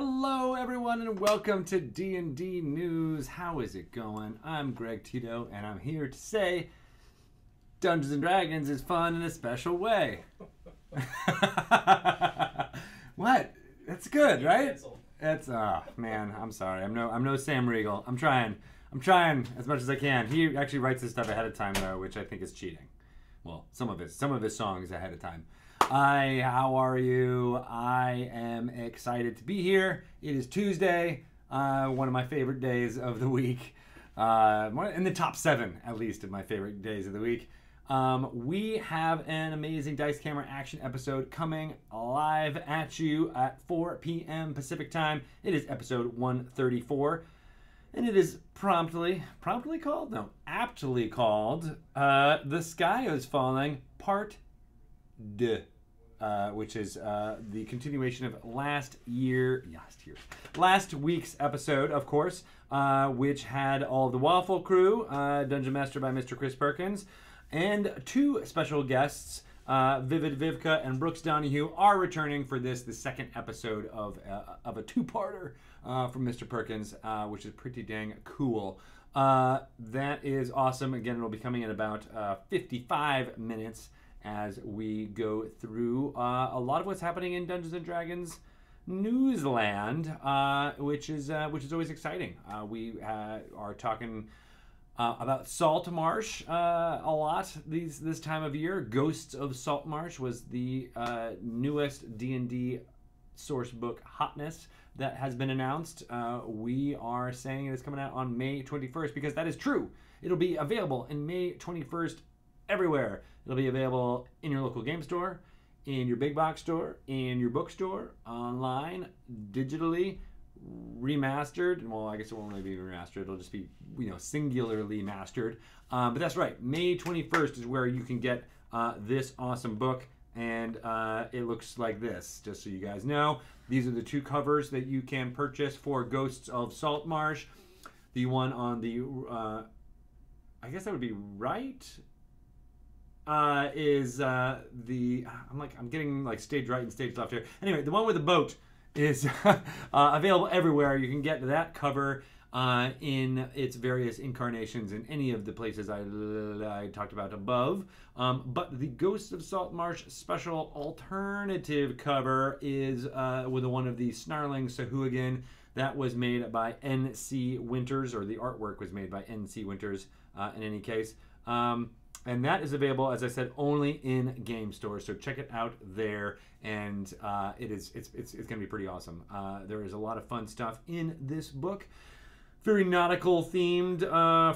Hello everyone and welcome to D&D News. How is it going? I'm Greg Tito and I'm here to say Dungeons & Dragons is fun in a special way. What? That's good, right? That's man, I'm sorry. I'm no Sam Riegel. I'm trying as much as I can. He actually writes this stuff ahead of time though, which I think is cheating. Well, some of his songs ahead of time. Hi, how are you? I am excited to be here. It is Tuesday, one of my favorite days of the week. In the top 7, at least, of my favorite days of the week. We have an amazing Dice Camera action episode coming live at you at 4 p.m. Pacific time. It is episode 134. And it is aptly called The Sky is Falling, Part 2. Which is the continuation of last week's episode, of course, which had all the Waffle Crew, Dungeon Master by Mr. Chris Perkins, and 2 special guests, Vivid Vivka and Brooks Donahue, are returning for the second episode of a 2-parter from Mr. Perkins, which is pretty dang cool. That is awesome. Again, it'll be coming in about 55 minutes. As we go through a lot of what's happening in Dungeons & Dragons Newsland, which is always exciting. We are talking about Saltmarsh a lot this time of year. Ghosts of Saltmarsh was the newest D&D source book hotness that has been announced. We are saying it is coming out on May 21st because that is true. It'll be available in May 21st everywhere. It'll be available in your local game store, in your big box store, in your bookstore, online, digitally, remastered. Well, I guess it won't really be remastered. It'll just be, singularly mastered. But that's right. May 21st is where you can get this awesome book. And it looks like this, just so you guys know. These are the 2 covers that you can purchase for Ghosts of Saltmarsh. The one on the, I guess that would be right. I'm getting like stage right and stage left here. Anyway, the one with the boat is available everywhere. You can get that cover in its various incarnations in any of the places I talked about above. But the Ghosts of Saltmarsh special alternative cover is with one of the Snarling Sahuagin. That was made by N.C. Winters, or the artwork was made by N.C. Winters in any case. And that is available, as I said, only in game stores. So check it out there, and it's going to be pretty awesome. There is a lot of fun stuff in this book. Very nautical themed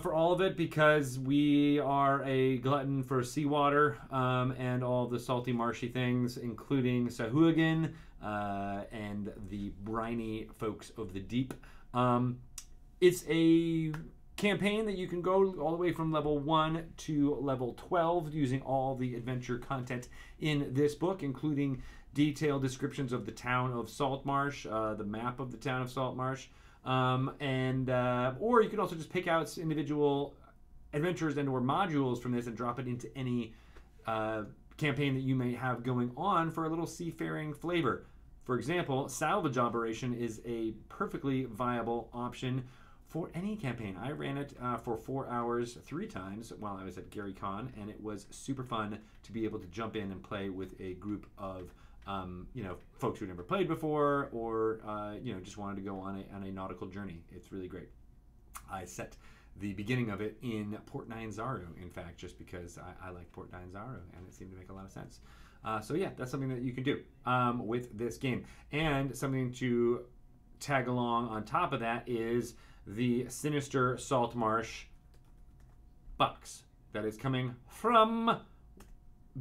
for all of it, because we are a glutton for seawater and all the salty, marshy things, including Sahuagin and the briny folks of the deep. It's a campaign that you can go all the way from level 1 to level 12 using all the adventure content in this book, including detailed descriptions of the town of Saltmarsh, the map of the town of Saltmarsh, or you can also just pick out individual adventures and or modules from this and drop it into any campaign that you may have going on for a little seafaring flavor. For example, salvage operation is a perfectly viable option for any campaign. I ran it for 4 hours 3 times while I was at GaryCon, and it was super fun to be able to jump in and play with a group of folks who never played before, or just wanted to go on a nautical journey. It's really great. I set the beginning of it in Port Nyanzaru, in fact, just because I like Port Nyanzaru, and it seemed to make a lot of sense. So yeah, that's something that you can do with this game. And something to tag along on top of that is the Sinister Saltmarsh box that is coming from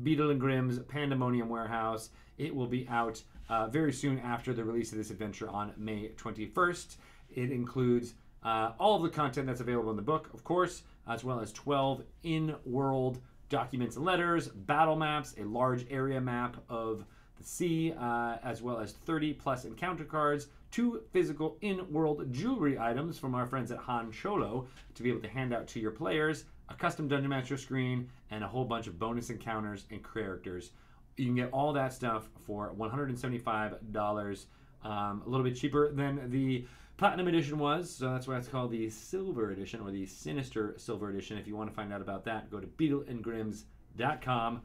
Beadle and Grimm's Pandemonium Warehouse. It will be out very soon after the release of this adventure on May 21st. It includes all of the content that's available in the book, of course, as well as 12 in-world documents and letters, battle maps, a large area map of the sea, as well as 30 plus encounter cards, 2 physical in-world jewelry items from our friends at Han Cholo to be able to hand out to your players, a custom Dungeon Master screen, and a whole bunch of bonus encounters and characters. You can get all that stuff for $175 A little bit cheaper than the Platinum Edition was, so that's why it's called the Silver Edition, or the Sinister Silver Edition. If you want to find out about that, go to beetleandgrims.com.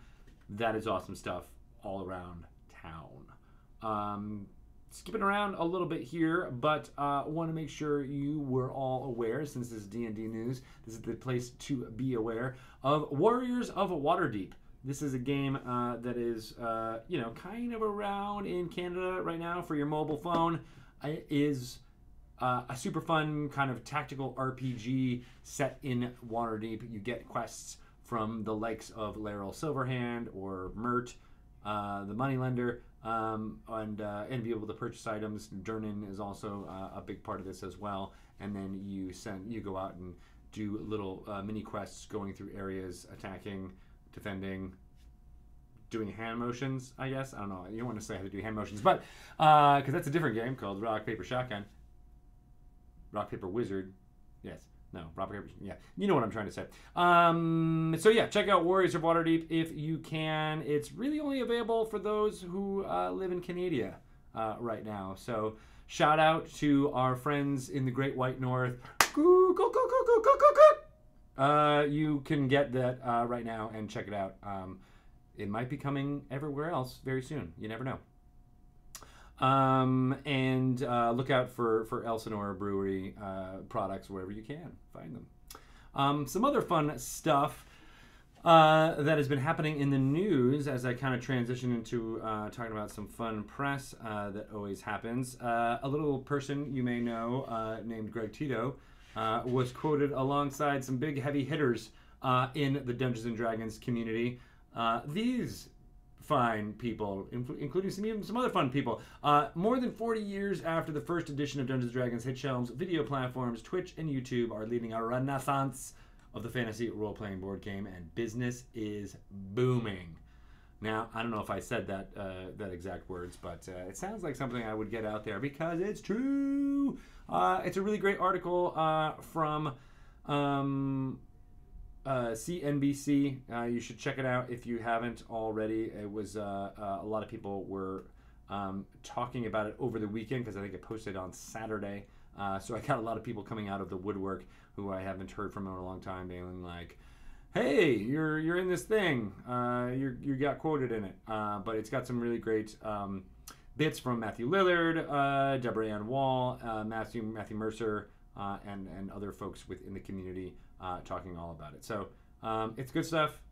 That is awesome stuff all around town. Skipping around a little bit here, but want to make sure you were all aware, since this is D&D news, this is the place to be aware of Warriors of Waterdeep. This is a game that is, kind of around in Canada right now for your mobile phone. It is a super fun kind of tactical RPG set in Waterdeep. You get quests from the likes of Laeral Silverhand or Mert, the moneylender, and be able to purchase items. Durnan is also a big part of this as well. And then you go out and do little mini quests, going through areas, attacking, defending, doing hand motions, I guess. I don't know. You don't want to say how to do hand motions, but because that's a different game called Rock, Paper, Shotgun. Rock, Paper, Wizard. Yes. No, Rock, Paper, yeah. You know what I'm trying to say. So yeah, check out Warriors of Waterdeep if you can. It's really only available for those who live in Canada right now. So shout out to our friends in the Great White North. Go, go, go, go, go, go, go, go. You can get that right now and check it out. It might be coming everywhere else very soon. You never know. And look out for Elsinore Brewery products wherever you can find them. Some other fun stuff that has been happening in the news as I kind of transition into talking about some fun press that always happens. A little person you may know named Greg Tito was quoted alongside some big heavy hitters in the Dungeons and Dragons community. These fine people, including some other fun people. More than 40 years after the first edition of Dungeons & Dragons hit shelves, video platforms Twitch and YouTube are leading a renaissance of the fantasy role-playing board game, and business is booming. Now, I don't know if I said that exact words, but it sounds like something I would get out there because it's true. It's a really great article from CNBC. You should check it out if you haven't already. It was a lot of people were talking about it over the weekend because I think it posted on Saturday. So I got a lot of people coming out of the woodwork who I haven't heard from in a long time, being like, "Hey, you're in this thing. You got quoted in it." But it's got some really great bits from Matthew Lillard, Deborah Ann Wall, Matthew Mercer, and other folks within the community. Talking all about it. So it's good stuff.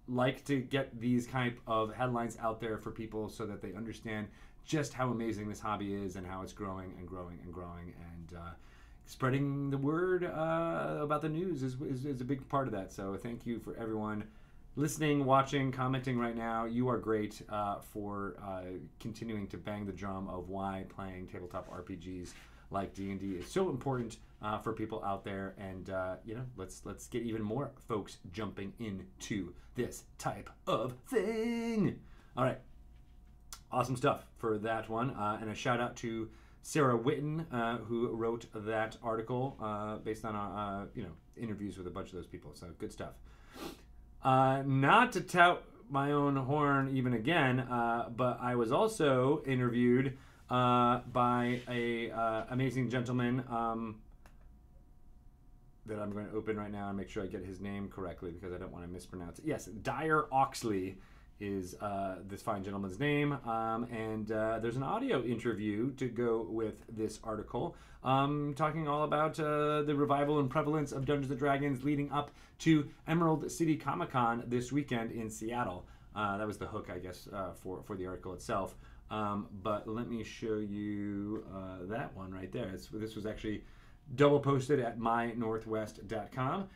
Like to get these type of headlines out there for people so that they understand just how amazing this hobby is and how it's growing and growing and growing. And spreading the word about the news is a big part of that. So thank you for everyone listening, watching, commenting right now. You are great for continuing to bang the drum of why playing tabletop RPGs like D&D is so important for people out there, and let's get even more folks jumping into this type of thing. All right, awesome stuff for that one, and a shout out to Sarah Whitten who wrote that article based on interviews with a bunch of those people. So good stuff. Not to tout my own horn even again, but I was also interviewed by a amazing gentleman that I'm going to open right now and make sure I get his name correctly because I don't want to mispronounce it. Yes, Dyer Oxley is this fine gentleman's name, and there's an audio interview to go with this article talking all about the revival and prevalence of Dungeons & Dragons leading up to Emerald City Comic Con this weekend in Seattle. That was the hook, I guess, for the article itself. But let me show you that one right there. This was actually double posted at mynorthwest.com.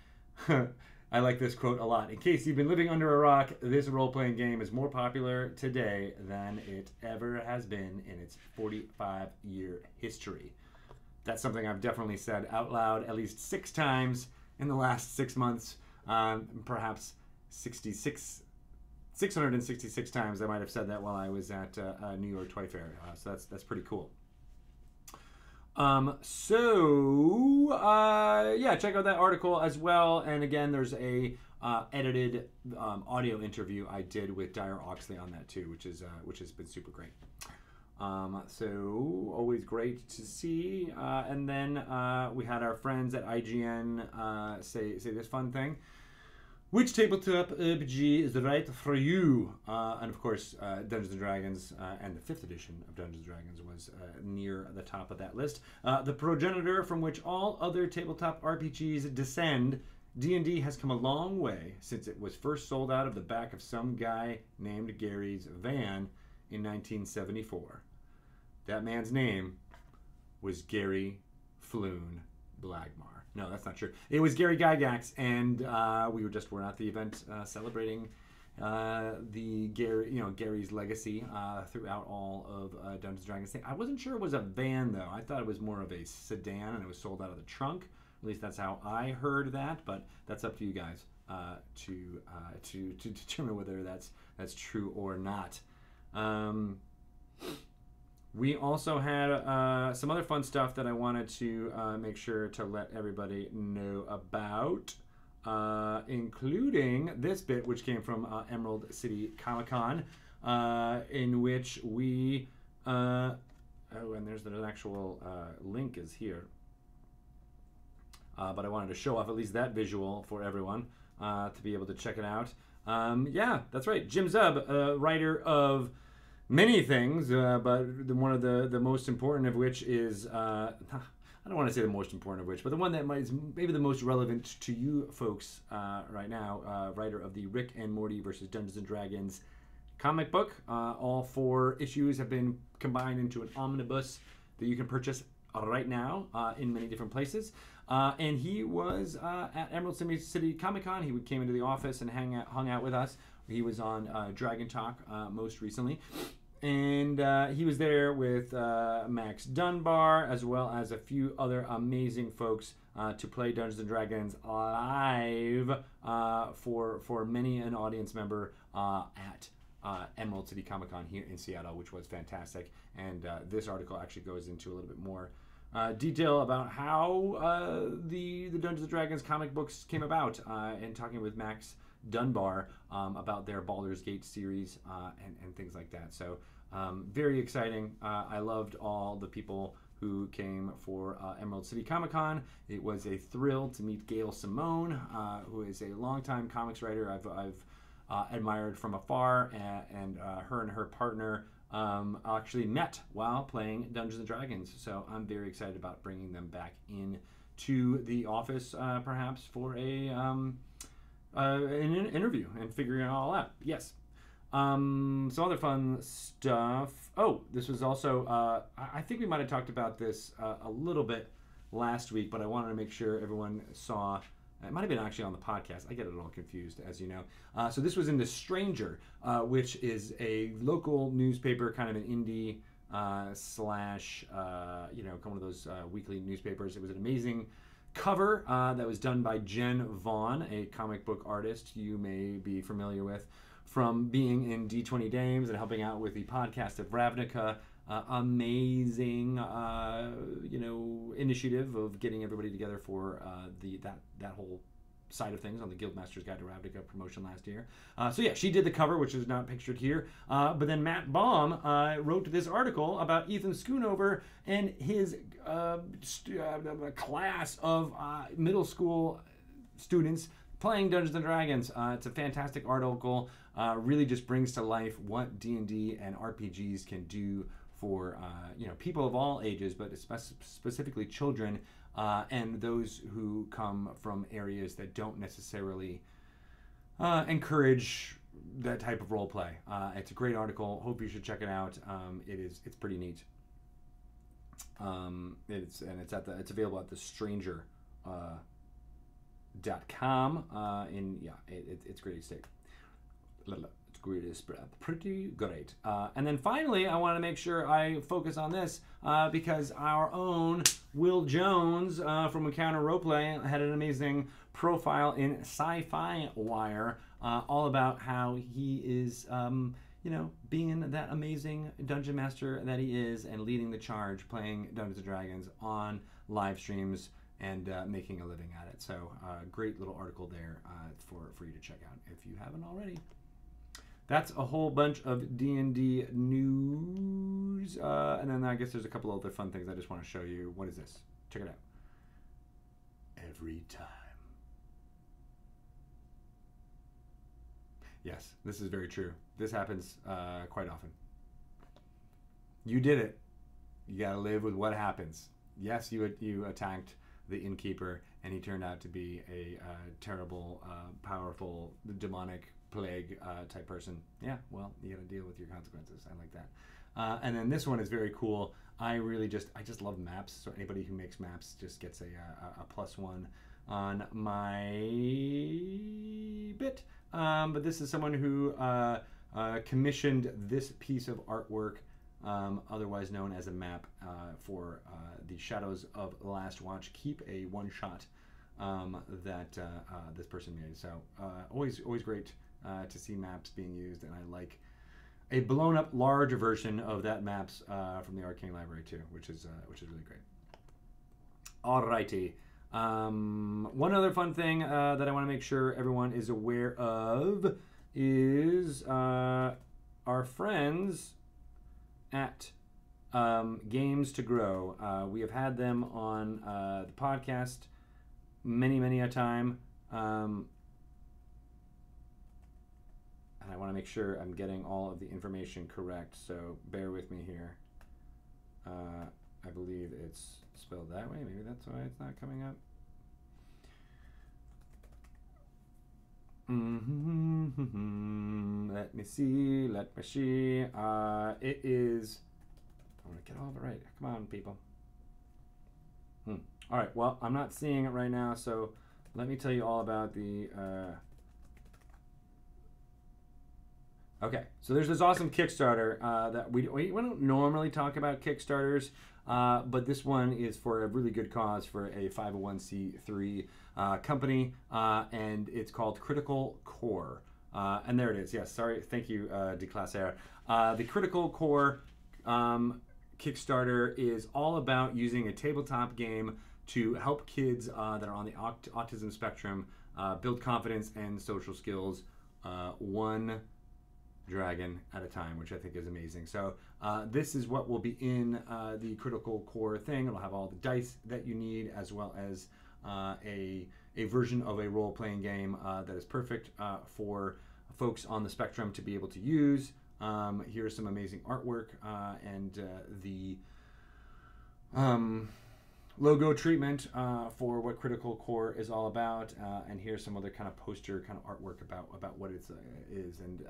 I like this quote a lot. In case you've been living under a rock, this role-playing game is more popular today than it ever has been in its 45-year history. That's something I've definitely said out loud at least 6 times in the last 6 months. Perhaps 666 times I might have said that while I was at New York Toy Fair. So that's pretty cool. Yeah, check out that article as well. And again, there's a edited audio interview I did with Dyer Oxley on that too, which has been super great. So always great to see. And then we had our friends at IGN say this fun thing. Which tabletop RPG is right for you? And of course, Dungeons & Dragons and the 5th edition of Dungeons & Dragons was near the top of that list. The progenitor from which all other tabletop RPGs descend, D&D has come a long way since it was first sold out of the back of some guy named Gary's van in 1974. That man's name was Gary Floon Blagmar. No, that's not true. It was Gary Gygax, and we were at the event celebrating Gary's legacy throughout all of Dungeons & Dragons. I wasn't sure it was a van though. I thought it was more of a sedan, and it was sold out of the trunk. At least that's how I heard that. But that's up to you guys to determine whether that's true or not. We also had some other fun stuff that I wanted to make sure to let everybody know about, including this bit, which came from Emerald City Comic-Con, in which we... and there's an actual link is here. But I wanted to show off at least that visual for everyone to be able to check it out. Yeah, that's right. Jim Zub, writer of many things, but one of the most important of which is, I don't want to say the most important of which, but the one that is maybe the most relevant to you folks right now, writer of the Rick and Morty versus Dungeons & Dragons comic book. All 4 issues have been combined into an omnibus that you can purchase right now in many different places. And he was at Emerald City Comic-Con. He came into the office and hung out with us. He was on Dragon Talk most recently. And he was there with Max Dunbar, as well as a few other amazing folks to play Dungeons & Dragons live for many an audience member at Emerald City Comic-Con here in Seattle, which was fantastic. And this article actually goes into a little bit more detail about how the Dungeons & Dragons comic books came about, and talking with Max Dunbar about their Baldur's Gate series and things like that. So very exciting. I loved all the people who came for Emerald City Comic-Con. It was a thrill to meet Gail Simone, who is a longtime comics writer I've admired from afar, and her partner actually met while playing Dungeons & Dragons. So I'm very excited about bringing them back in to the office, perhaps for an interview and figuring it all out. Yes. Some other fun stuff. Oh, this was also, I think we might have talked about this a little bit last week, but I wanted to make sure everyone saw. It might have been actually on the podcast. I get it all confused, as you know. So this was in The Stranger, which is a local newspaper, kind of an indie slash, one of those weekly newspapers. It was an amazing cover that was done by Jen Vaughn, a comic book artist you may be familiar with from being in D20 Dames and helping out with the podcast of Ravnica. Amazing, initiative of getting everybody together for that whole side of things on the Guildmaster's Guide to Ravnica promotion last year. So yeah, she did the cover, which is not pictured here. But then Matt Baum wrote this article about Ethan Schoonover and his class of middle school students playing Dungeons & Dragons. It's a fantastic article. Really just brings to life what D&D and RPGs can do for people of all ages, but specifically children and those who come from areas that don't necessarily encourage that type of role play. It's a great article. Hope you should check it out. It's pretty neat. It's available at thestranger.com. It's great state. It's pretty great. And then finally, I want to make sure I focus on this because our own Will Jones from Encounter Roleplay had an amazing profile in Sci-Fi Wire all about how he is, being that amazing dungeon master that he is and leading the charge, playing Dungeons & Dragons on live streams and making a living at it. So great little article there for you to check out if you haven't already. that's a whole bunch of D&D news. And then I guess there's a couple other fun things I just want to show you. What is this? Check it out. Every time. Yes, this is very true. This happens quite often. You did it. You got to live with what happens. Yes, you attacked the innkeeper, and he turned out to be a terrible, powerful, demonic plague type person. Yeah, well, you got to deal with your consequences. I like that. And then this one is very cool. I just love maps. So anybody who makes maps just gets a +1 on my bit. But this is someone who commissioned this piece of artwork, otherwise known as a map, for the Shadows of the Last Watch. Keep a one-shot that this person made. So always great to see maps being used, and I like a blown-up large version of that maps from the Arcane Library too, which is really great. Alrighty. One other fun thing that I want to make sure everyone is aware of is our friends at Games to Grow. We have had them on the podcast many a time, and I want to make sure I'm getting all of the information correct, so bear with me here. I believe it's spelled that way. Maybe that's why it's not coming up. Let me see. It is. I want to get all of it right. Come on, people. All right. Well, I'm not seeing it right now, so let me tell you all about the. Okay, so there's this awesome Kickstarter that we don't normally talk about Kickstarters, but this one is for a really good cause for a 501c3 company, and it's called Critical Core. And there it is. Yes, sorry. Thank you, Declasser. The Critical Core Kickstarter is all about using a tabletop game to help kids that are on the autism spectrum build confidence and social skills one dragon at a time, which I think is amazing. So this is what will be in the Critical Core thing. It'll have all the dice that you need, as well as a version of a role-playing game that is perfect for folks on the spectrum to be able to use. Here's some amazing artwork and the logo treatment for what Critical Core is all about, and here's some other kind of poster kind of artwork about what it is. And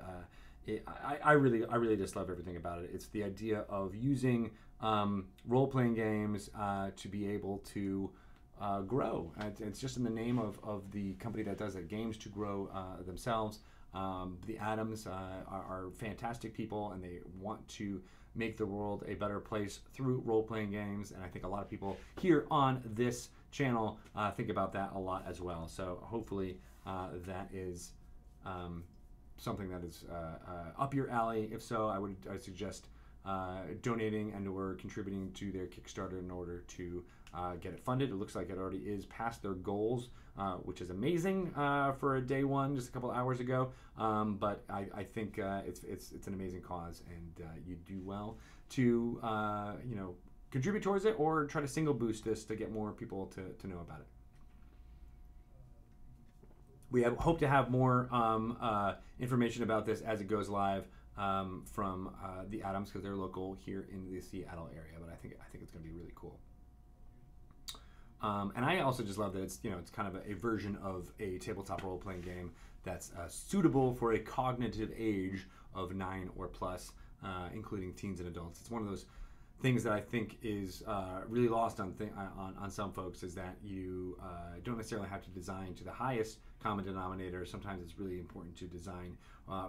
I really just love everything about it. It's the idea of using role-playing games to be able to grow. It's just in the name of the company that does it, Games to Grow themselves. The Adams are fantastic people, and they want to make the world a better place through role-playing games, and I think a lot of people here on this channel think about that a lot as well. So hopefully that is something that is up your alley. If so, I suggest donating and or contributing to their Kickstarter in order to get it funded. It looks like it already is past their goals, which is amazing for a day one, just a couple hours ago. But I think it's an amazing cause, and you do well to contribute towards it, or try to single boost this to get more people to know about it. We hope to have more information about this as it goes live from the Adams, because they're local here in the Seattle area. But I think it's going to be really cool. And I also just love that it's kind of a version of a tabletop role-playing game that's suitable for a cognitive age of 9 or plus, including teens and adults. It's one of those things that I think is really lost on some folks, is that you don't necessarily have to design to the highest common denominator. Sometimes it's really important to design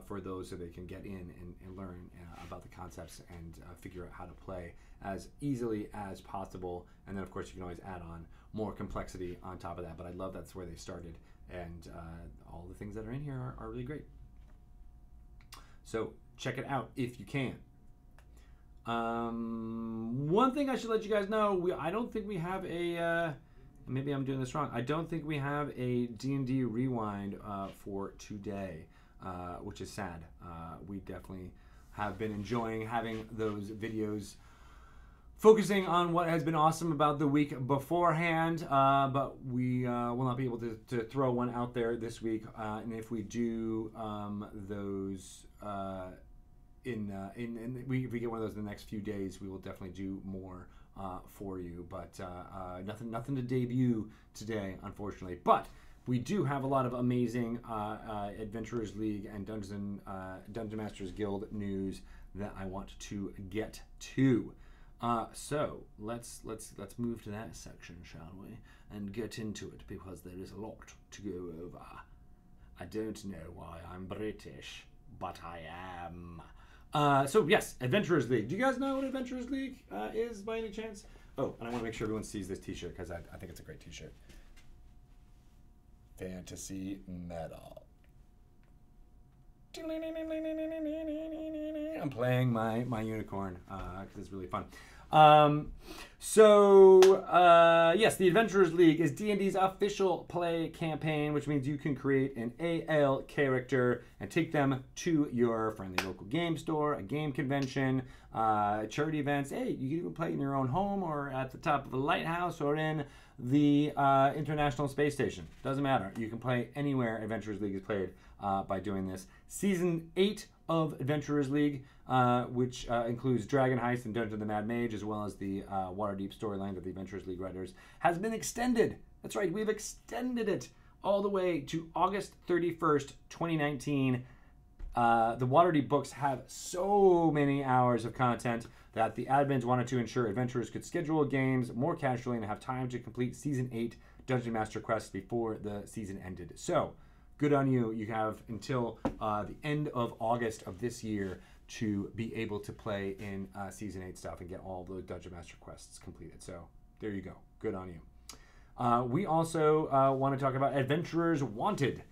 for those so they can get in and learn about the concepts and figure out how to play as easily as possible. And then of course you can always add on more complexity on top of that, but I love that's where they started, and all the things that are in here are really great. So check it out if you can. One thing I should let you guys know, I don't think we have a maybe I'm doing this wrong. I don't think we have a D&D rewind for today. which is sad. We definitely have been enjoying having those videos focusing on what has been awesome about the week beforehand, but we will not be able to throw one out there this week. And if we do those if we get one of those in the next few days, we will definitely do more for you. But nothing to debut today, unfortunately. But we do have a lot of amazing Adventurers League and Dungeon Masters Guild news that I want to get to. So let's move to that section, shall we, and get into it, because there is a lot to go over. I don't know why I'm British, but I am. So yes, Adventurers League. Do you guys know what Adventurers League is by any chance? Oh, and I want to make sure everyone sees this T-shirt because I think it's a great T-shirt. Fantasy Metal. I'm playing my unicorn because it's really fun. Yes, the Adventurers League is D&D's official play campaign, which means you can create an AL character and take them to your friendly local game store, a game convention, charity events. Hey, you can even play in your own home or at the top of a lighthouse or in the International Space Station. Doesn't matter. You can play anywhere Adventurers League is played by doing this. Season 8 of Adventurers League, which includes Dragon Heist and Dungeon of the Mad Mage, as well as the Waterdeep storyline of the Adventurers League writers, has been extended. That's right, we've extended it all the way to August 31st, 2019. The Waterdeep books have so many hours of content that the admins wanted to ensure adventurers could schedule games more casually and have time to complete Season 8 Dungeon Master quests before the season ended. So, good on you. You have until the end of August of this year to be able to play in Season 8 stuff and get all the Dungeon Master quests completed. So, there you go. Good on you. We also want to talk about Adventurers Wanted,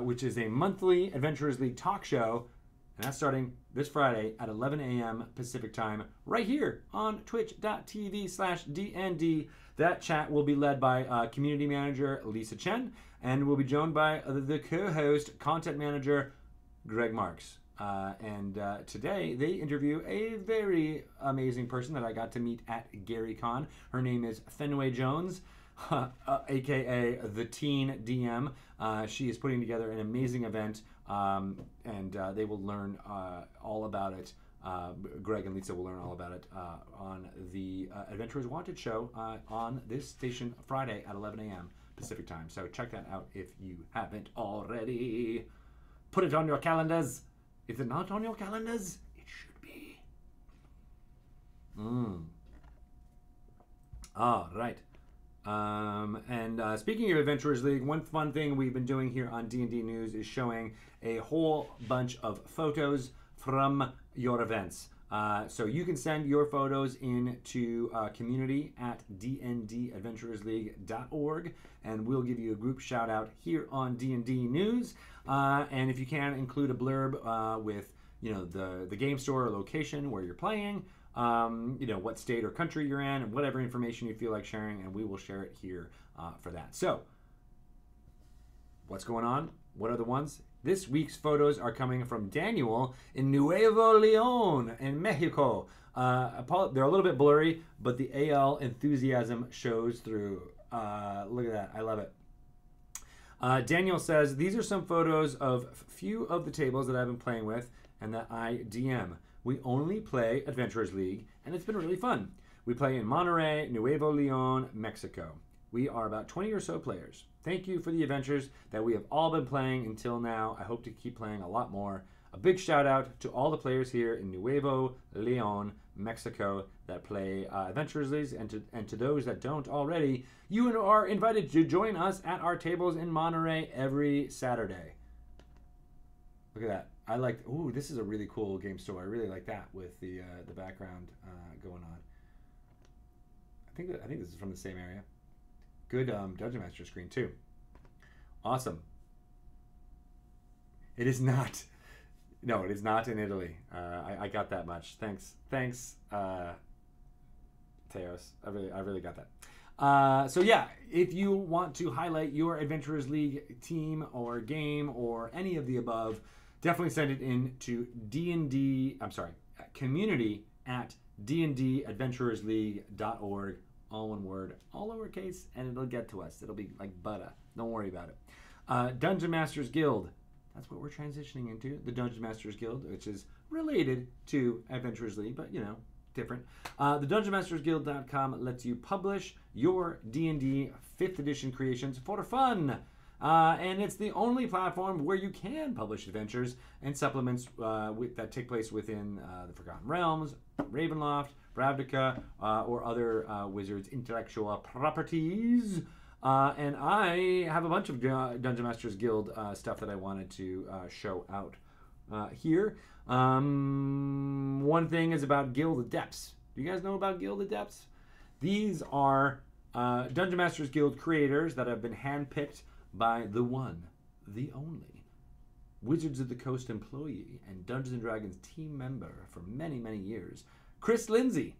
which is a monthly Adventurers League talk show. And that's starting this Friday at 11 a.m. Pacific time, right here on twitch.tv/DND. That chat will be led by community manager Lisa Chen, and will be joined by the co-host, content manager Greg Marks. Today they interview a very amazing person that I got to meet at GaryCon. Her name is Fenway Jones, aka the Teen DM. She is putting together an amazing event, and they will learn all about it. Greg and Lisa will learn all about it on the Adventurers Wanted show on this station Friday at 11 a.m. Pacific time. So check that out if you haven't already. Put it on your calendars. If it's not on your calendars, it should be. All right. Speaking of Adventurers League, one fun thing we've been doing here on D&D News is showing a whole bunch of photos from your events. So you can send your photos in to community at dndadventurersleague.org, and we'll give you a group shout out here on D&D News. And if you can, include a blurb with the game store or location where you're playing, what state or country you're in, and whatever information you feel like sharing, and we will share it here for that. So, what's going on? What are the ones? This week's photos are coming from Daniel in Nuevo Leon in Mexico. They're a little bit blurry, but the AL enthusiasm shows through. Look at that. I love it. Daniel says, these are some photos of few of the tables that I've been playing with and that I DM. We only play Adventurers League, and it's been really fun. We play in Monterrey, Nuevo Leon, Mexico. We are about 20 or so players. Thank you for the adventures that we have all been playing until now. I hope to keep playing a lot more. A big shout out to all the players here in Nuevo Leon, Mexico that play Adventurers League, and to those that don't already, you are invited to join us at our tables in Monterey every Saturday. Look at that. I like, ooh, this is a really cool game store. I really like that with the background going on. I think this is from the same area. Good Dungeon Master screen too. Awesome. It is not. No, it is not in Italy. I got that much. Thanks, Teos. I really got that. So yeah, if you want to highlight your Adventurers League team or game or any of the above, definitely send it in to D&D, I'm sorry, community at dndadventurersleague.org. All one word, all lowercase, and it'll get to us. It'll be like butter. Don't worry about it. Dungeon Masters Guild. That's what we're transitioning into. The Dungeon Masters Guild, which is related to Adventurers League, but, you know, different. The DungeonMastersGuild.com lets you publish your D&D 5th edition creations for fun. And it's the only platform where you can publish adventures and supplements that take place within the Forgotten Realms, Ravenloft, Ravnica, or other Wizards' intellectual properties. And I have a bunch of Dungeon Masters Guild stuff that I wanted to show out here. One thing is about Guild Adepts. Do you guys know about Guild Adepts? These are Dungeon Masters Guild creators that have been handpicked by the one, the only, Wizards of the Coast employee and Dungeons & Dragons team member for many, many years, Chris Lindsay.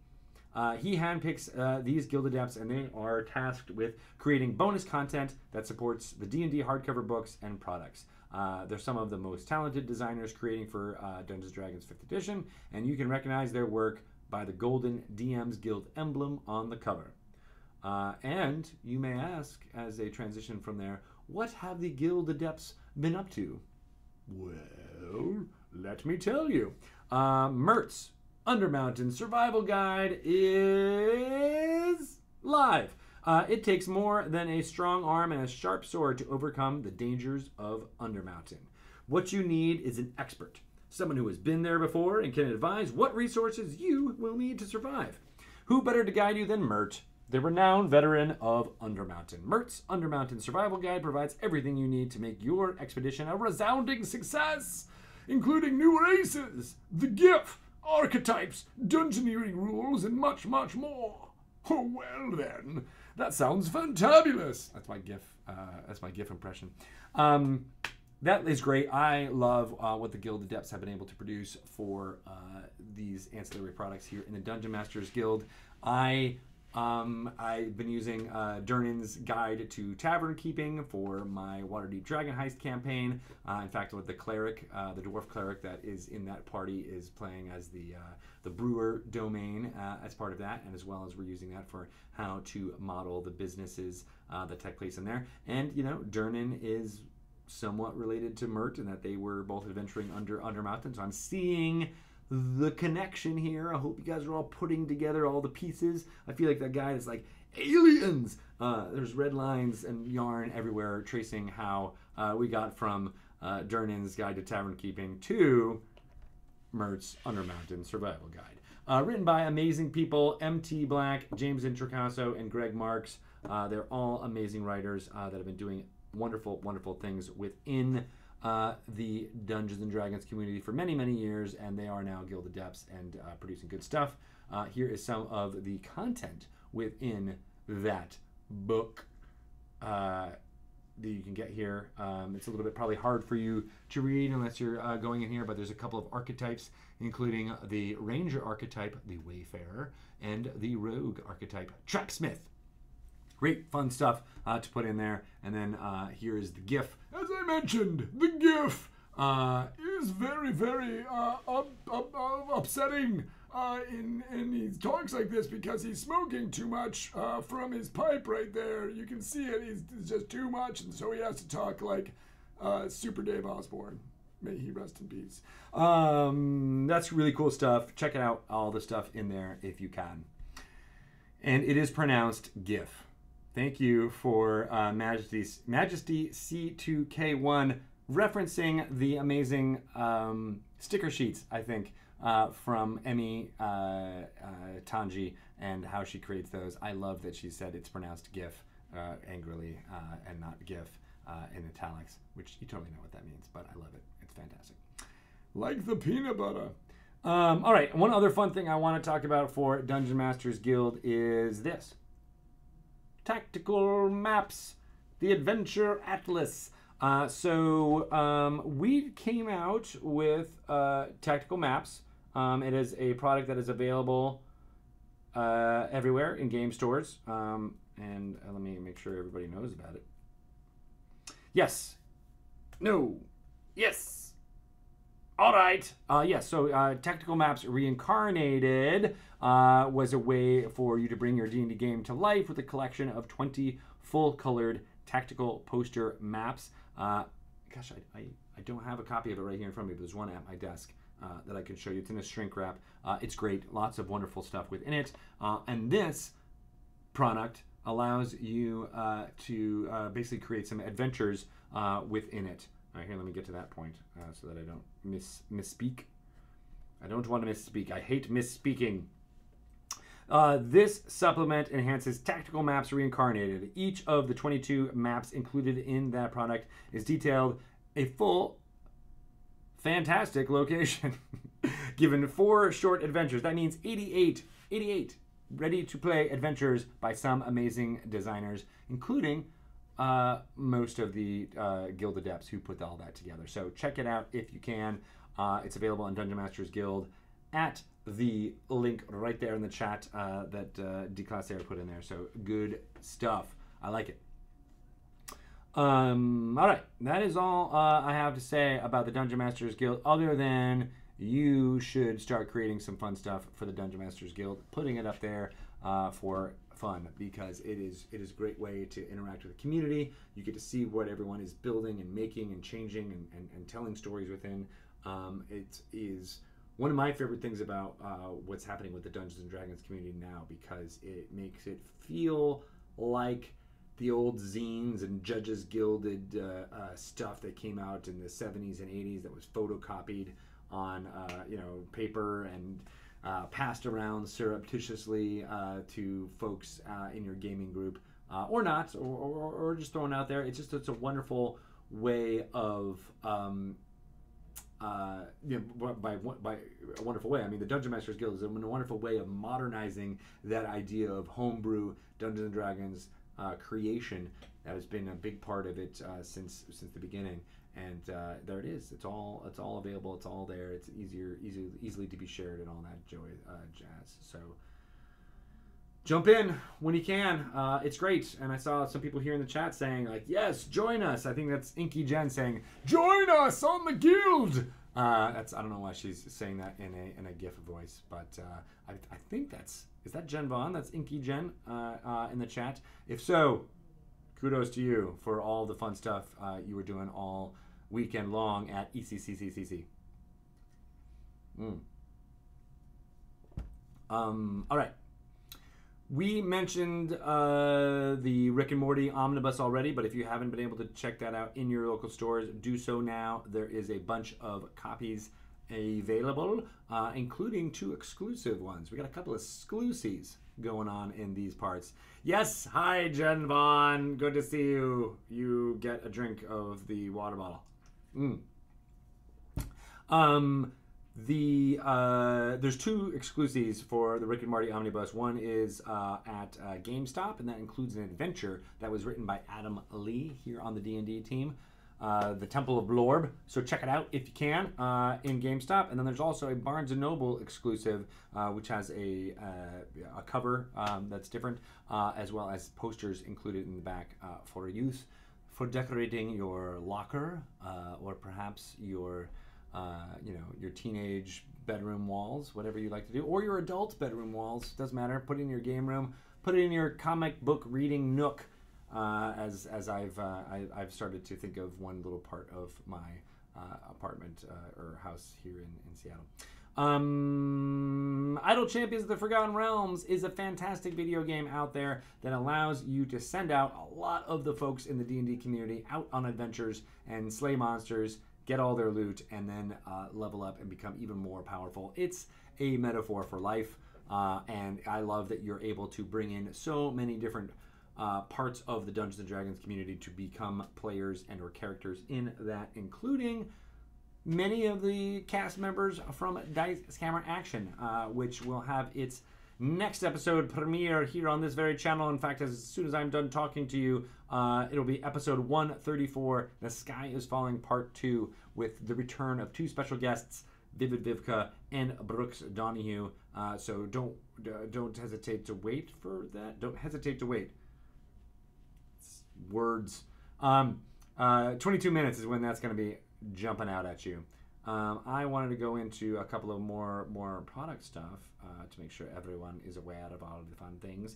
He handpicks these Guild Adepts, and they are tasked with creating bonus content that supports the D&D hardcover books and products. They're some of the most talented designers creating for Dungeons & Dragons 5th edition, and you can recognize their work by the golden DM's Guild emblem on the cover. And you may ask, as a transition from there, what have the Guild Adepts been up to? Well, let me tell you. Mert's Undermountain Survival Guide is live. It takes more than a strong arm and a sharp sword to overcome the dangers of Undermountain. What you need is an expert, someone who has been there before and can advise what resources you will need to survive. Who better to guide you than Mert, the renowned veteran of Undermountain. Mert's Undermountain Survival Guide provides everything you need to make your expedition a resounding success, including new races, the GIF, archetypes, dungeoneering rules, and much, much more. Oh, well then, that sounds fantabulous. That's my GIF. That's my GIF impression. That is great. I love what the Guild Adepts have been able to produce for these ancillary products here in the Dungeon Masters Guild. I've been using Durnan's Guide to Tavern Keeping for my Waterdeep Dragon Heist campaign. In fact, with the cleric, the dwarf cleric that is in that party is playing as the brewer domain as part of that, and as well as we're using that for how to model the businesses that take place in there. And, you know, Durnan is somewhat related to Mert in that they were both adventuring under Undermountain, so I'm seeing the connection here. I hope you guys are all putting together all the pieces. I feel like that guy is like aliens. There's red lines and yarn everywhere tracing how we got from Durnan's Guide to Tavern Keeping to Mert's Undermountain Survival Guide. Written by amazing people, M.T. Black, James Introcaso, and Greg Marks. They're all amazing writers that have been doing wonderful, wonderful things within the Dungeons & Dragons community for many, many years, and they are now Guild Adepts and producing good stuff. Here is some of the content within that book that you can get here. It's a little bit probably hard for you to read unless you're going in here, but there's a couple of archetypes, including the Ranger archetype, the Wayfarer, and the Rogue archetype, Trapsmith. Great fun stuff to put in there. And then here is the GIF. As I mentioned, the GIF is very, very upsetting. And he talks like this because he's smoking too much from his pipe right there. You can see it. It's just too much. And so he has to talk like Super Dave Osborne. May he rest in peace. That's really cool stuff. Check it out. All the stuff in there if you can. And it is pronounced GIF. Thank you for Majesty C2K1 referencing the amazing sticker sheets, I think, from Emmy Tanji and how she creates those. I love that she said it's pronounced GIF angrily and not GIF in italics, which you totally know what that means, but I love it. It's fantastic. Like the peanut butter. All right, one other fun thing I want to talk about for Dungeon Masters Guild is this. Tactical Maps, the Adventure Atlas. So we came out with Tactical Maps. It is a product that is available everywhere in game stores. And let me make sure everybody knows about it. Yes. No. Yes. All right. Yes. So Tactical Maps Reincarnated was a way for you to bring your D&D game to life with a collection of 20 full-colored tactical poster maps. Gosh, I don't have a copy of it right here in front of me, but there's one at my desk that I can show you. It's in a shrink wrap. It's great. Lots of wonderful stuff within it. And this product allows you to basically create some adventures within it. All right, here, let me get to that point so that I don't misspeak. I don't want to misspeak. I hate misspeaking. This supplement enhances Tactical Maps Reincarnated. Each of the 22 maps included in that product is detailed a full, fantastic location. Given 4 short adventures. That means 88 ready-to-play adventures by some amazing designers, including most of the Guild Adepts who put all that together. So check it out if you can. It's available on Dungeon Masters Guild at the link right there in the chat that Declasser put in there. So good stuff. I like it. All right, that is all I have to say about the Dungeon Masters Guild, other than you should start creating some fun stuff for the Dungeon Masters Guild, putting it up there for fun, because it is a great way to interact with the community. You get to see what everyone is building and making and changing and telling stories within. It is one of my favorite things about what's happening with the Dungeons and Dragons community now, because it makes it feel like the old zines and Judges Gilded stuff that came out in the 70s and 80s that was photocopied on paper and passed around surreptitiously to folks in your gaming group, or not, or just thrown out there. It's a wonderful way of by a wonderful way, I mean the Dungeon Masters Guild is a wonderful way of modernizing that idea of homebrew Dungeons and Dragons creation that has been a big part of it since the beginning. And there it is. It's all available. It's all there. It's easily to be shared and all that jazz. So jump in when you can. It's great. And I saw some people here in the chat saying like, "Yes, join us." I think that's Inky Jen saying, "Join us on the guild." I don't know why she's saying that in a GIF voice, but I think is that Jen Vaughn? That's Inky Jen in the chat. If so, kudos to you for all the fun stuff you were doing all weekend long at ECCCCC. All right. We mentioned the Rick and Morty omnibus already, but if you haven't been able to check that out in your local stores, do so now. There is a bunch of copies available, including 2 exclusive ones. We got a couple of exclusives going on in these parts. Yes, hi Jen Vaughn, good to see you. You get a drink of the water bottle. There's 2 exclusives for the Rick and Morty Omnibus. One is at GameStop, and that includes an adventure that was written by Adam Lee here on the D&D team, the Temple of Blorb. So check it out if you can in GameStop. And then there's also a Barnes & Noble exclusive, which has a cover that's different, as well as posters included in the back for use for decorating your locker or perhaps your your teenage bedroom walls, whatever you like to do, or your adult bedroom walls, doesn't matter. Put it in your game room, put it in your comic book reading nook, as I've started to think of one little part of my apartment or house here in Seattle. Idle Champions of the Forgotten Realms is a fantastic video game out there that allows you to send out a lot of the folks in the D&D community out on adventures and slay monsters, get all their loot, and then level up and become even more powerful. It's a metaphor for life, and I love that you're able to bring in so many different parts of the Dungeons & Dragons community to become players and or characters in that, including many of the cast members from Dice Scammer Action, which will have its next episode premiere here on this very channel. In fact, as soon as I'm done talking to you, it'll be episode 134, The Sky is Falling Part 2, with the return of 2 special guests, Vivid Vivka and Brooks Donahue. So don't hesitate to wait for that. Don't hesitate to wait. It's words. 22 minutes is when that's going to be jumping out at you. I wanted to go into a couple of more product stuff to make sure everyone is aware of all of the fun things.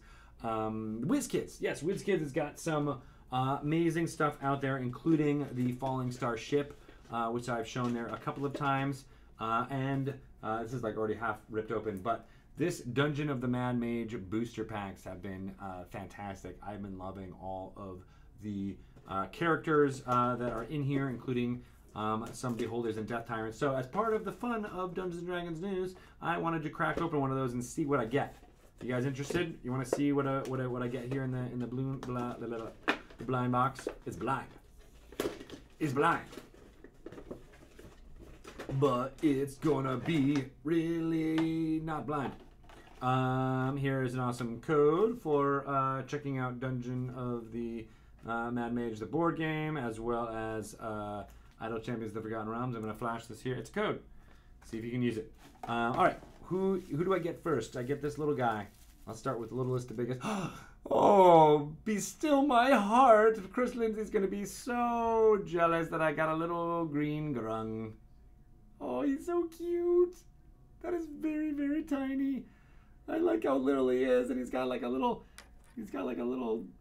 Whiz Kids. Yes, Whiz Kids has got some amazing stuff out there, including the Falling Star ship, which I've shown there a couple of times. And this is like already half ripped open, but this Dungeon of the Mad Mage booster packs have been fantastic. I've been loving all of the characters that are in here, including some Beholders and Death Tyrants. So as part of the fun of Dungeons & Dragons news, I wanted to crack open one of those and see what I get. You guys interested? You want to see what I get here in the the blind box? It's blind. It's blind. But it's gonna be really not blind. Here's an awesome code for checking out Dungeon of the Mad Mage, the board game, as well as Idle Champions of the Forgotten Realms. I'm going to flash this here. It's a code. See if you can use it. All right. Who do I get first? I get this little guy. I'll start with the littlest to biggest. Oh, be still my heart. Chris Lindsay's going to be so jealous that I got a little green grung. Oh, he's so cute. That is very, very tiny. I like how little he is, and he's got like a little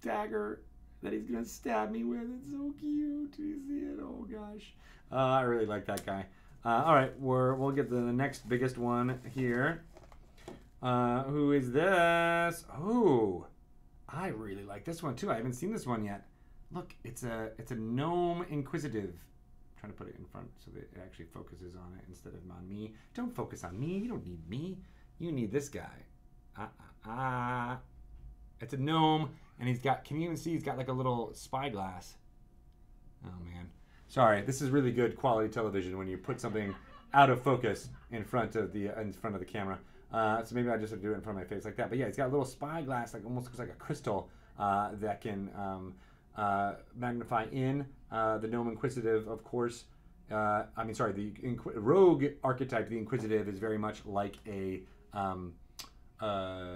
dagger that he's gonna stab me with. It's so cute. Do you see it? Oh gosh. I really like that guy. All right, we'll get to the next biggest one here. Who is this? Oh, I really like this one too. I haven't seen this one yet. Look, it's a gnome inquisitive. I'm trying to put it in front so that it actually focuses on it instead of on me. Don't focus on me. You don't need me. You need this guy. It's a gnome, and he's got, can you even see he's got like a little spyglass? Oh man. Sorry, this is really good quality television when you put something out of focus in front of the camera. So maybe I just have to do it in front of my face like that. But yeah, it's got a little spyglass, like almost looks like a crystal that can magnify in. The gnome inquisitive, of course. The rogue archetype, the inquisitive, is very much like a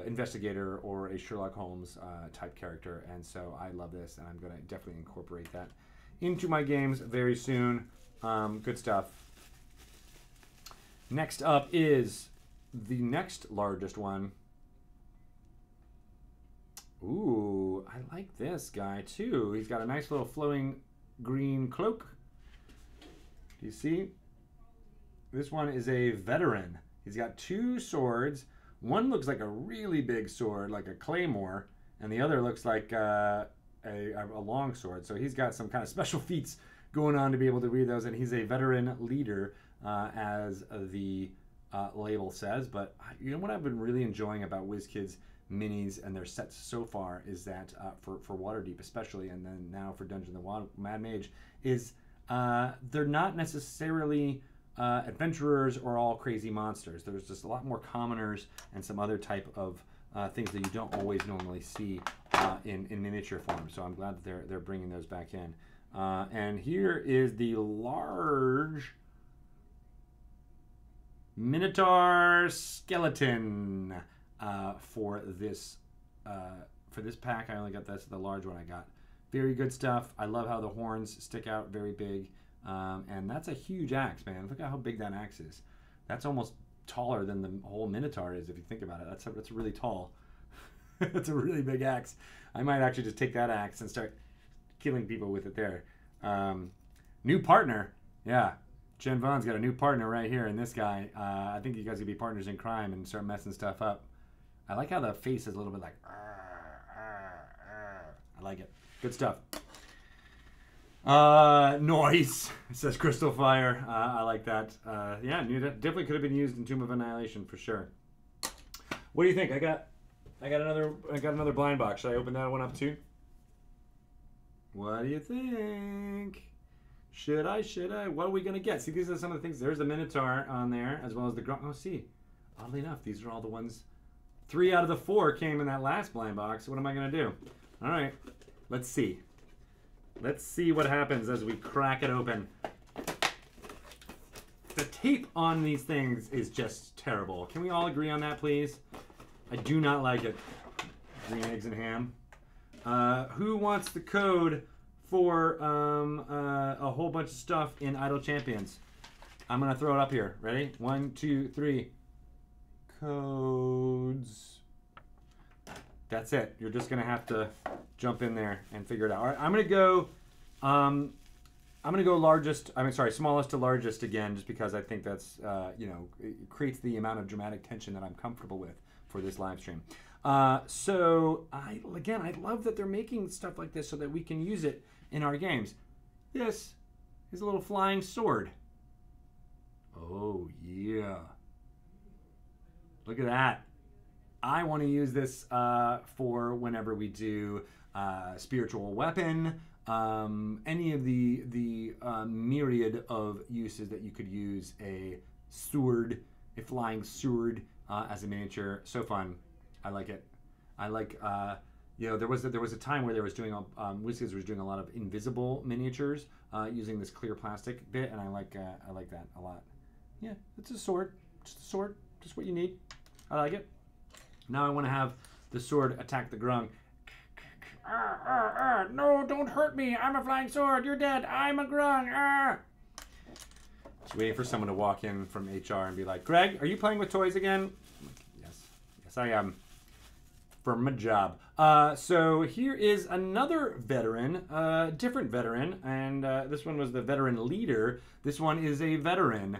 investigator or a Sherlock Holmes type character, and so I love this, and I'm going to definitely incorporate that into my games very soon. Good stuff. Next up is the next largest one. Ooh, I like this guy too. He's got a nice little flowing green cloak. Do you see? This one is a veteran. He's got two swords. One looks like a really big sword, like a claymore, and the other looks like a long sword. So he's got some kind of special feats going on to be able to read those, and he's a veteran leader, as the label says. But you know what I've been really enjoying about Whiz Kids minis and their sets so far is that for Waterdeep especially, and then now for Dungeon of the Mad Mage, is they're not necessarily adventurers or all crazy monsters. There's just a lot more commoners and some other type of things that you don't always normally see in miniature form. So I'm glad that they're bringing those back in. And here is the large Minotaur skeleton for this pack. I only got the large one I got. Very good stuff. I love how the horns stick out very big. And that's a huge axe, man. Look at how big that axe is. That's almost taller than the whole Minotaur is, if you think about it. That's really tall. That's a really big axe. I might actually just take that axe and start killing people with it there. New partner. Yeah. Jen Vaughn's got a new partner right here in this guy. I think you guys could be partners in crime and start messing stuff up. I like how the face is a little bit like... I like it. Good stuff. Noise, says Crystal Fire. I like that. Yeah, definitely could have been used in Tomb of Annihilation for sure. What do you think? I got another blind box. Should I open that one up too? What do you think? Should I? What are we gonna get? See, these are some of the things. there's the Minotaur on there, as well as the Grunt. Oh, see, oddly enough, these are all the ones. 3 out of the 4 came in that last blind box. What am I gonna do? All right, let's see. Let's see what happens as we crack it open. The tape on these things is just terrible. Can we all agree on that, please? I do not like it. Green eggs and ham. Who wants the code for a whole bunch of stuff in Idle Champions? I'm gonna throw it up here. Ready? 1, 2, 3. Codes. That's it. You're just gonna have to jump in there and figure it out. All right, I'm gonna go largest. I mean, sorry, smallest to largest again, just because I think that's you know, it creates the amount of dramatic tension that I'm comfortable with for this live stream. So I love that they're making stuff like this so that we can use it in our games. This is a little flying sword. Oh yeah. Look at that. I want to use this for whenever we do spiritual weapon, any of the myriad of uses that you could use a sword, a flying sword as a miniature. So fun. I like it. I like, you know, there was a time where there was doing Whiz Kids was doing a lot of invisible miniatures using this clear plastic bit, and I like that a lot. Yeah, it's a sword, just a sword, just what you need. I like it. Now I want to have the sword attack the grung. No, don't hurt me. I'm a flying sword. You're dead. I'm a grung. Just waiting for someone to walk in from HR and be like, Greg, are you playing with toys again? Yes. Yes, I am. For my job. So here is another veteran, different veteran, and this one was the veteran leader. This one is a veteran.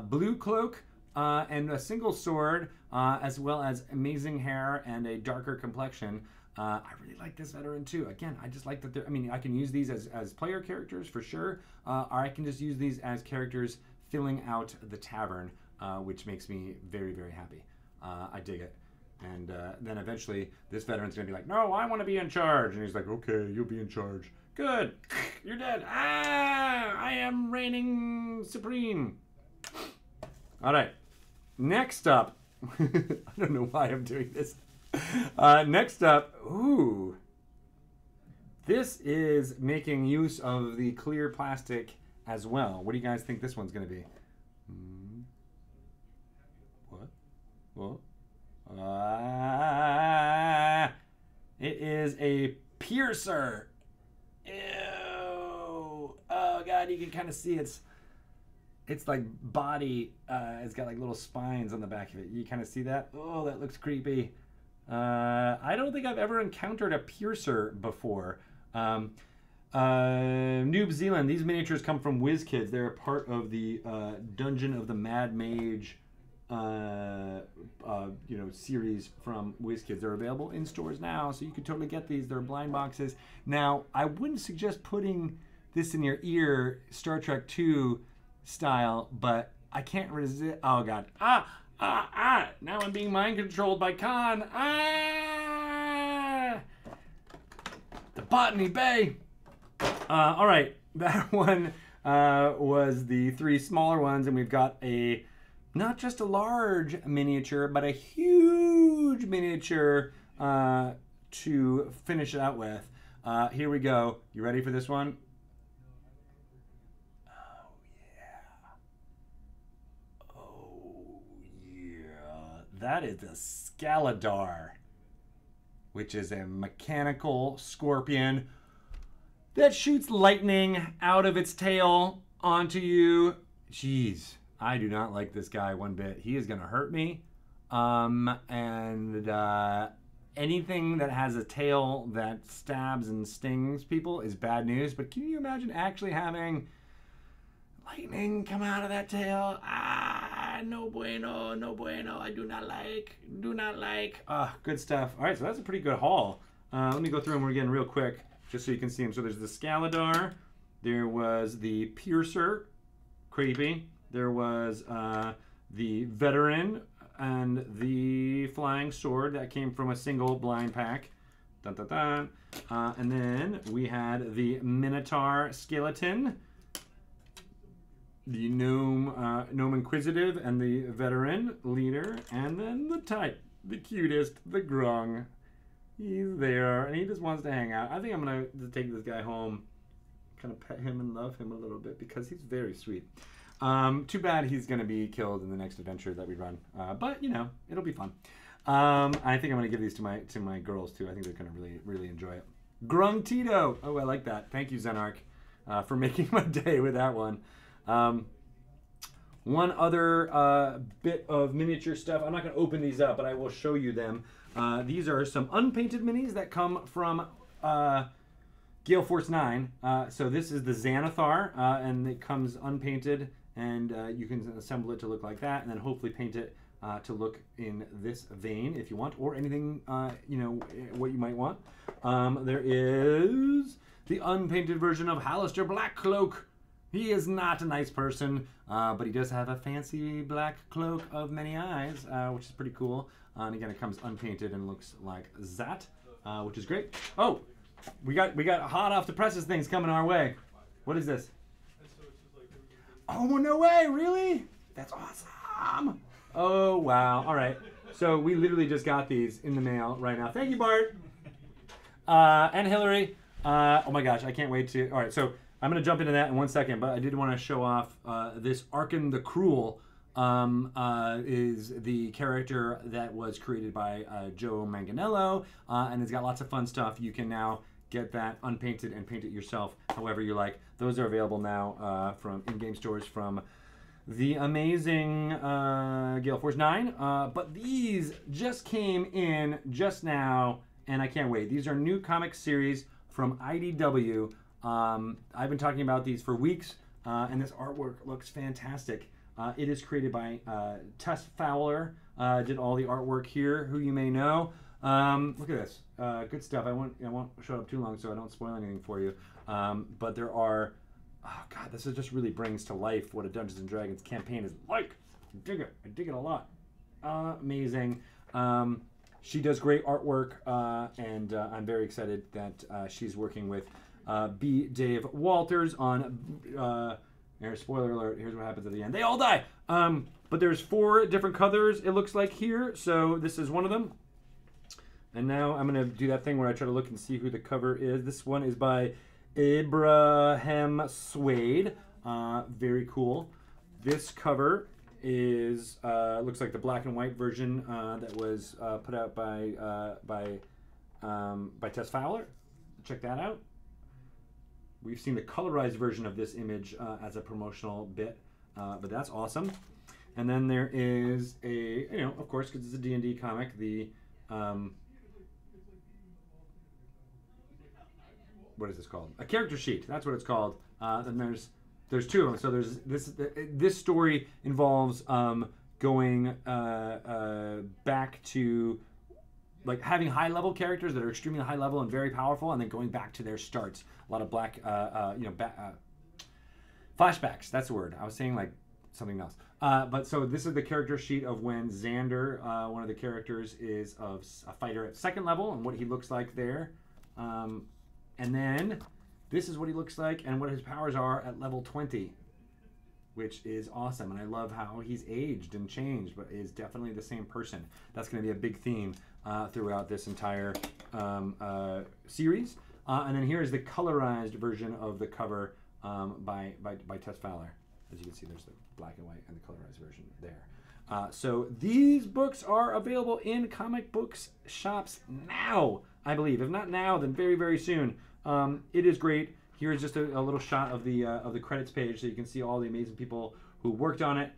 Blue cloak and a single sword, as well as amazing hair and a darker complexion. I really like this veteran too. Again, I just like that they're, I mean, I can use these as player characters for sure, or I can just use these as characters filling out the tavern, which makes me very, very happy. I dig it. And then eventually this veteran's gonna be like, no, I want to be in charge. And he's like, okay, you'll be in charge. Good. You're dead. I am reigning supreme. All right. Next up, I don't know why I'm doing this. Next up, ooh. This is making use of the clear plastic as well. What do you guys think this one's gonna be? What? What? It is a piercer. Ew. Oh god, you can kind of see it's like body. It's got like little spines on the back of it. You kind of see that? Oh, that looks creepy. I don't think I've ever encountered a piercer before. New Zealand. These miniatures come from Whiz Kids. They're a part of the Dungeon of the Mad Mage you know, series from Whiz Kids. They're available in stores now, so you can totally get these. They're blind boxes. Now, I wouldn't suggest putting this in your ear, Star Trek 2 style, but I can't resist. Oh god. Now I'm being mind controlled by Khan. The Botany Bay. All right, that one was the 3 smaller ones, and we've got a not just a large miniature, but a huge miniature to finish it out with. Here we go. You ready for this one? Oh, yeah. Oh, yeah. That is a Scaladar, which is a mechanical scorpion that shoots lightning out of its tail onto you. Jeez. I do not like this guy one bit. He is going to hurt me. Anything that has a tail that stabs and stings people is bad news. But can you imagine actually having lightning come out of that tail? No bueno, no bueno. I do not like. Good stuff. All right, so that's a pretty good haul. Let me go through them again real quick, just so you can see them. So there's the Scaladar. There was the Piercer. Creepy. There was the Veteran and the Flying Sword that came from a single blind pack. Dun, dun, dun. And then we had the Minotaur Skeleton, the Gnome Inquisitive, and the Veteran Leader, and then the type, the cutest, the Grung. He's there, and he just wants to hang out. I think I'm going to take this guy home, kind of pet him and love him a little bit, because he's very sweet. Too bad he's going to be killed in the next adventure that we run. But, you know, it'll be fun. I think I'm going to give these to my girls, too. I think they're going to really enjoy it. Grung Tito. Oh, I like that. Thank you, Zenark, for making my day with that one. One other bit of miniature stuff. I'm not going to open these up, but I will show you them. These are some unpainted minis that come from Gale Force 9. So this is the Xanathar, and it comes unpainted, and you can assemble it to look like that, and then hopefully paint it to look in this vein if you want, or anything, you know, what you might want. There is the unpainted version of Hallister Blackcloak. He is not a nice person, but he does have a fancy black cloak of many eyes, which is pretty cool. And again, it comes unpainted and looks like that, which is great. Oh, we got hot off the presses things coming our way. What is this? Oh, no way, really? That's awesome. Oh, wow. All right. So we literally just got these in the mail right now. Thank you, Bart. And Hillary. Oh my gosh, I can't wait to. All right, so I'm going to jump into that in 1 second, but I did want to show off this Arkan the Cruel is the character that was created by Joe Manganiello, and it's got lots of fun stuff. You can now get that unpainted and paint it yourself however you like. Those are available now from in-game stores from the amazing Gale Force 9, but these just came in just now, and I can't wait. These are new comic series from IDW. I've been talking about these for weeks, and this artwork looks fantastic. It is created by Tess Fowler, did all the artwork here, who you may know. Look at this, good stuff. I won't show up too long so I don't spoil anything for you. But there are, oh god, this just really brings to life what a Dungeons and Dragons campaign is like. I dig it a lot. Amazing. She does great artwork, and I'm very excited that she's working with B. Dave Walters on. Spoiler alert, here's what happens at the end. They all die! But there's 4 different colors, it looks like here, so this is one of them. And now I'm going to do that thing where I try to look and see who the cover is. This one is by Abraham Swade. Very cool. This cover is looks like the black and white version that was put out by Tess Fowler. Check that out. We've seen the colorized version of this image as a promotional bit, but that's awesome. And then there is a, you know, of course, because it's a D&D comic, the, what is this called? A character sheet, that's what it's called. And there's 2 of them. So there's this story involves going back to, like, having high-level characters that are extremely high-level and very powerful, and then going back to their starts. A lot of black, flashbacks. That's the word. I was saying like something else. But so this is the character sheet of when Xander, one of the characters, is a fighter at 2nd level, and what he looks like there. And then this is what he looks like and what his powers are at level 20. Which is awesome, and I love how he's aged and changed, but is definitely the same person. That's going to be a big theme throughout this entire series. And then here is the colorized version of the cover by Tess Fowler. As you can see, there's the black and white and the colorized version there. So these books are available in comic books shops now, I believe. If not now, then very, very soon. It is great. Here's just a little shot of the credits page, so you can see all the amazing people who worked on it.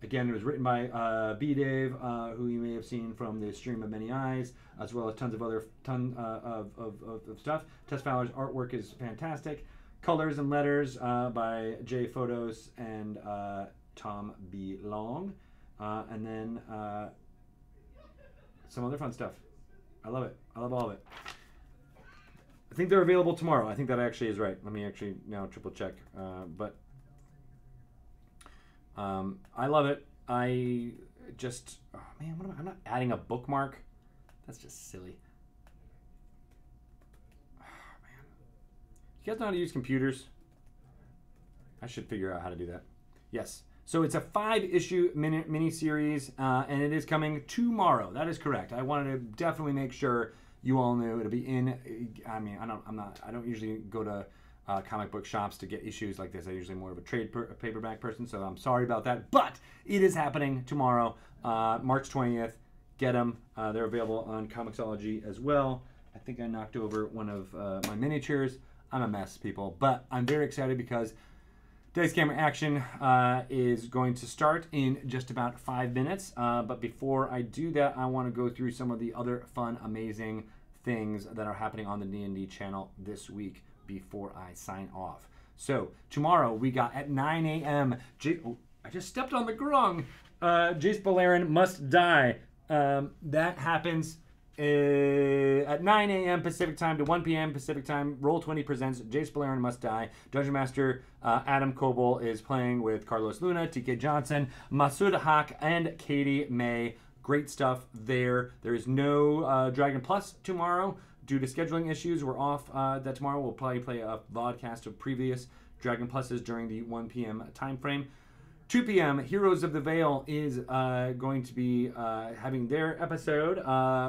Again, it was written by B. Dave, who you may have seen from the Stream of Many Eyes, as well as tons of other of stuff. Tess Fowler's artwork is fantastic. Colors and letters by Jay Photos and Tom B. Long, and then some other fun stuff. I love it. I love all of it. I think they're available tomorrow. I think that actually is right. Let me actually now triple check. But I love it. I just, oh man, what am I? I'm not adding a bookmark. That's just silly. Oh man. You guys know how to use computers? I should figure out how to do that. Yes. So it's a 5-issue mini-series, and it is coming tomorrow. That is correct. I wanted to definitely make sure you all knew it'll be in. I mean, I don't usually go to comic book shops to get issues like this. I'm usually more of a trade paperback person, so I'm sorry about that. But it is happening tomorrow, March 20th. Get them. They're available on Comixology as well. I think I knocked over one of my miniatures. I'm a mess, people, but I'm very excited because Dice Camera Action is going to start in just about 5 minutes. But before I do that, I want to go through some of the other fun, amazing things that are happening on the D&D channel this week before I sign off. So tomorrow we got at 9 a.m. I just stepped on the grung. Jace Beleren Must Die. That happens at 9 a.m. Pacific time to 1 p.m. Pacific time. Roll20 presents Jace Beleren Must Die. Dungeon Master Adam Coble is playing with Carlos Luna, TK Johnson, Masood Haq, and Katie May. Great stuff there. There is no Dragon Plus tomorrow due to scheduling issues. We're off that tomorrow. We'll probably play a vodcast of previous Dragon Pluses during the 1 p.m. time frame. 2 p.m. Heroes of the Veil is going to be having their episode.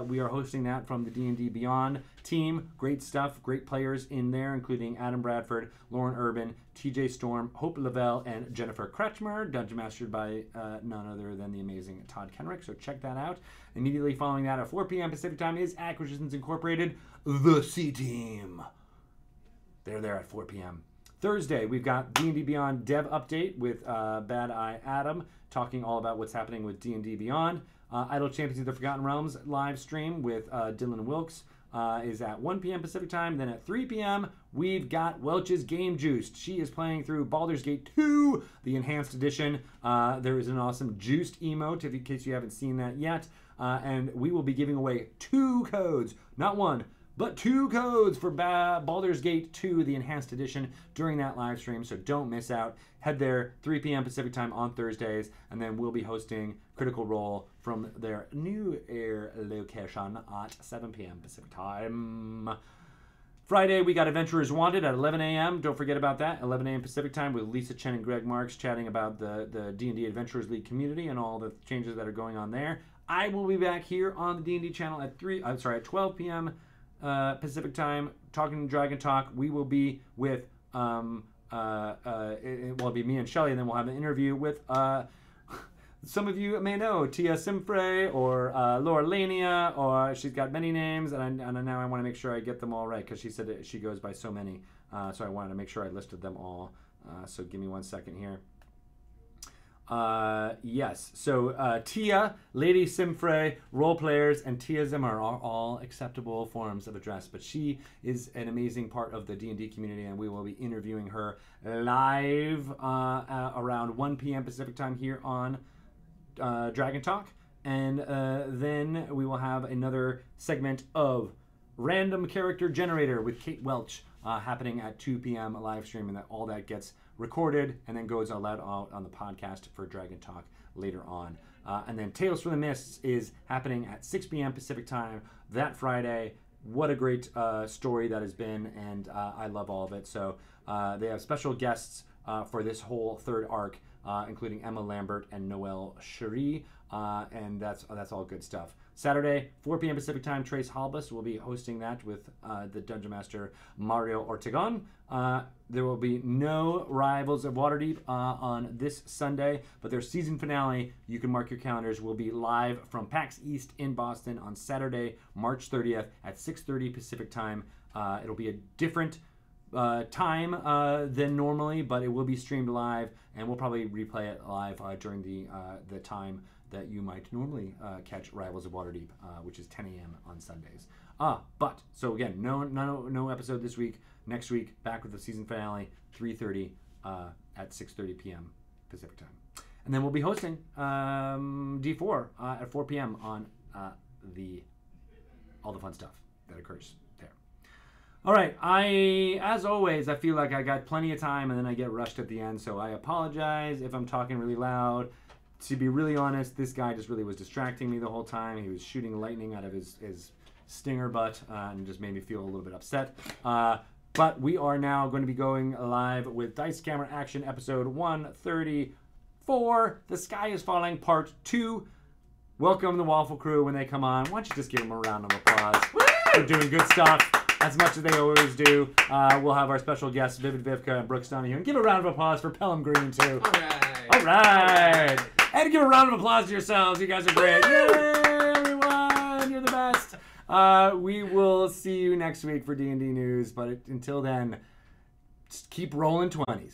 We are hosting that from the D&D Beyond team. Great stuff, great players in there, including Adam Bradford, Lauren Urban, TJ Storm, Hope Lavelle, and Jennifer Kretschmer, Dungeon Mastered by none other than the amazing Todd Kenrick. So check that out. Immediately following that at 4 p.m. Pacific time is Acquisitions Incorporated, The C-Team. They're there at 4 p.m. Thursday, we've got D&D Beyond Dev Update with Bad Eye Adam talking all about what's happening with D&D Beyond. Idle Champions of the Forgotten Realms live stream with Dylan Wilkes is at 1 p.m. Pacific time. Then at 3 p.m., we've got Welch's Game Juiced. She is playing through Baldur's Gate 2, the Enhanced Edition. There is an awesome Juiced emote, in case you haven't seen that yet. And we will be giving away 2 codes, not 1, but 2 codes for Baldur's Gate 2, the Enhanced Edition, during that live stream, so don't miss out. Head there, 3 p.m. Pacific time on Thursdays, and then we'll be hosting Critical Role from their new air location at 7 p.m. Pacific time. Friday, we got Adventurers Wanted at 11 a.m. Don't forget about that, 11 a.m. Pacific time with Lisa Chen and Greg Marks chatting about the D&D Adventurers League community and all the changes that are going on there. I will be back here on the D&D channel at 12 p.m. Pacific time, talking Dragon Talk. We will be with it will be me and Shelly, and then we'll have an interview with some of you may know Tia Simfrey or Laura Lania, or she's got many names, and now I want to make sure I get them all right because she said that she goes by so many, so I wanted to make sure I listed them all. So give me 1 second here. Yes, so Tia, Lady Simfrey, role players, and Tiaism are all acceptable forms of address, but she is an amazing part of the D&D community, and we will be interviewing her live around 1 p.m. Pacific time here on Dragon Talk, and then we will have another segment of Random Character Generator with Kate Welch happening at 2 p.m. live stream, and all that gets recorded and then goes out on the podcast for Dragon Talk later on. And then Tales from the Mists is happening at 6 p.m. Pacific time that Friday. What a great story that has been, and I love all of it. So they have special guests for this whole third arc, including Emma Lambert and Noelle Cherie, and that's all good stuff. Saturday, 4 p.m. Pacific time, Trace Halbus will be hosting that with the Dungeon Master Mario Ortegon. There will be no Rivals of Waterdeep on this Sunday, but their season finale, you can mark your calendars, will be live from PAX East in Boston on Saturday, March 30th at 6:30 Pacific time. It'll be a different time than normally, but it will be streamed live, and we'll probably replay it live during the time that you might normally catch Rivals of Waterdeep, which is 10 a.m. on Sundays. But so again, no episode this week. Next week, back with the season finale, 3:30 at 6:30 p.m. Pacific time, and then we'll be hosting D4 at 4 p.m. on all the fun stuff that occurs there. All right, as always, I feel like I got plenty of time, and then I get rushed at the end, so I apologize if I'm talking really loud. To be really honest, this guy just really was distracting me the whole time. He was shooting lightning out of his stinger butt and just made me feel a little bit upset. But we are now going to be going live with Dice Camera Action episode 134, The Sky is Falling Part 2. Welcome the Waffle Crew when they come on. Why don't you just give them a round of applause? They're doing good stuff, as much as they always do. We'll have our special guests, Vivid Vivka and Brooks Donahue. And give a round of applause for Pelham Green, too. All right. All right. And give a round of applause to yourselves. You guys are great. Yay, everyone. You're the best. We will see you next week for D&D News. But until then, just keep rolling 20s.